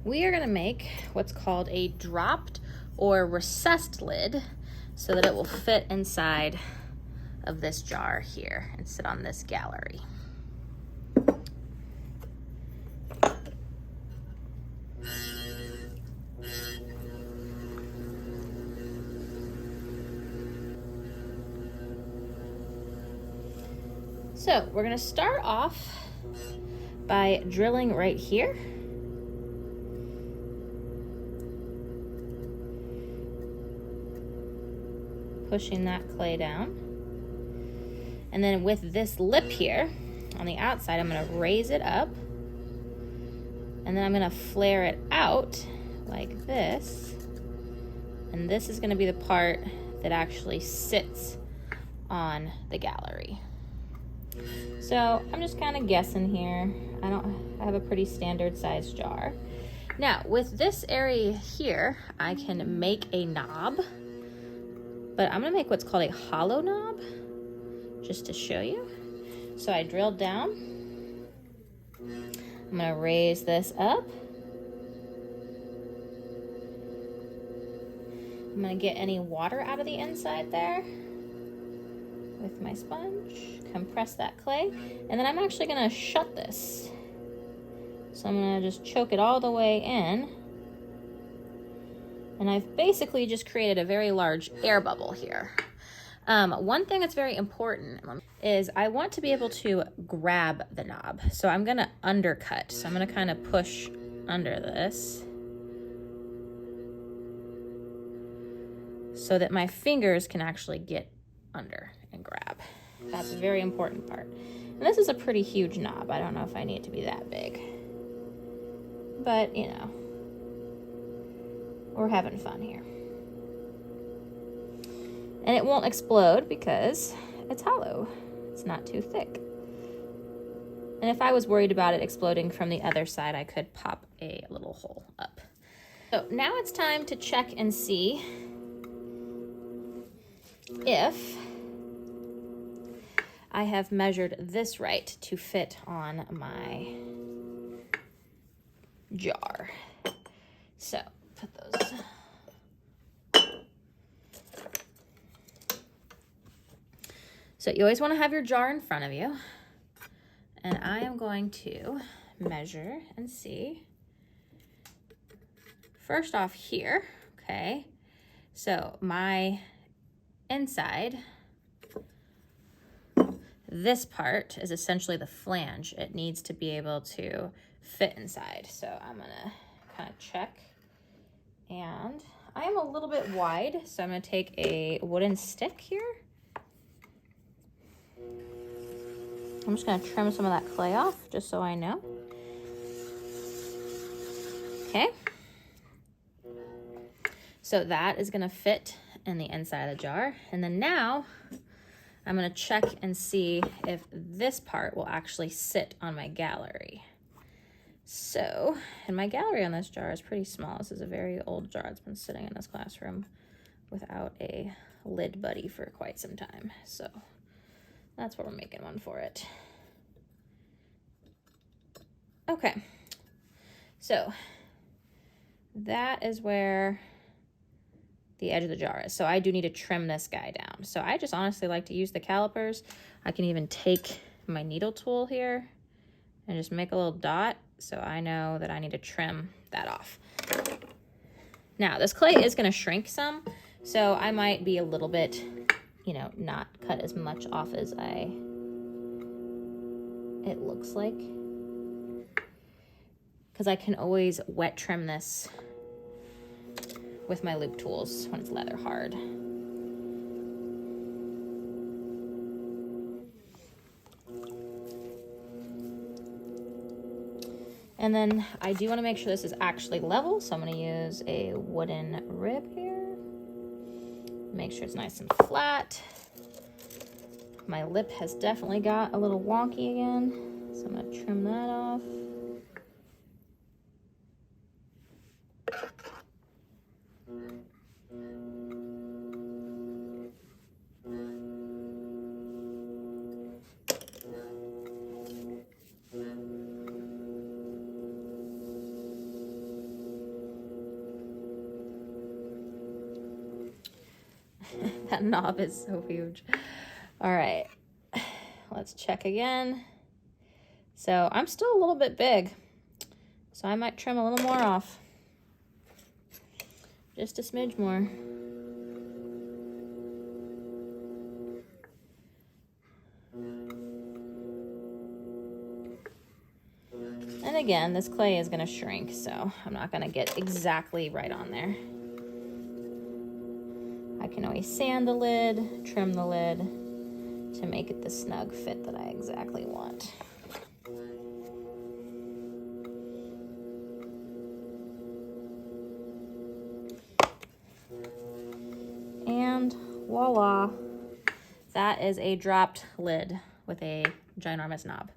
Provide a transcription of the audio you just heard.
we are gonna make what's called a dropped or recessed lid so that it will fit inside of this jar here and sit on this gallery. So we're gonna start off by drilling right here. Pushing that clay down. And then with this lip here on the outside, I'm gonna raise it up. And then I'm gonna flare it out like this. And this is gonna be the part that actually sits on the gallery. So I'm just kind of guessing here. I have a pretty standard size jar. Now with this area here, I can make a knob, but I'm gonna make what's called a hollow knob, just to show you. So I drilled down. I'm gonna raise this up. I'm gonna get any water out of the inside there with my sponge, compress that clay, and then I'm actually gonna shut this. So I'm gonna just choke it all the way in. And I've basically just created a very large air bubble here. One thing that's very important is I want to be able to grab the knob. So I'm gonna undercut. So I'm gonna kind of push under this so that my fingers can actually get under and grab. That's a very important part. And this is a pretty huge knob. I don't know if I need it to be that big, but you know, we're having fun here. And it won't explode because it's hollow. It's not too thick. And if I was worried about it exploding from the other side, I could pop a little hole up. So now it's time to check and see if I have measured this right to fit on my jar. So put those. So you always want to have your jar in front of you. And I am going to measure and see. First off here, okay. So my inside, this part is essentially the flange. It needs to be able to fit inside. So I'm gonna kind of check. And I am a little bit wide, so I'm gonna take a wooden stick here. I'm just gonna trim some of that clay off, just so I know. Okay. So that is gonna fit in the inside of the jar. And then now, I'm gonna check and see if this part will actually sit on my gallery. So, and my gallery on this jar is pretty small. This is a very old jar. It's been sitting in this classroom without a lid buddy for quite some time. So that's what we're making one for it. Okay, so that is where the edge of the jar is. So I do need to trim this guy down. So I just honestly like to use the calipers. I can even take my needle tool here and just make a little dot so I know that I need to trim that off. Now this clay is gonna shrink some, so I might be a little bit, you know, not cut as much off as it looks like. Because I can always wet trim this with my loop tools when it's leather hard. And then I do want to make sure this is actually level, so I'm going to use a wooden rib here. Make sure it's nice and flat. My lip has definitely got a little wonky again, so I'm going to trim that off. That knob is so huge. All right, let's check again. So I'm still a little bit big, so I might trim a little more off. Just a smidge more. And again, this clay is gonna shrink, so I'm not gonna get exactly right on there. I can always sand the lid, trim the lid to make it the snug fit that I exactly want. And voila, that is a dropped lid with a ginormous knob.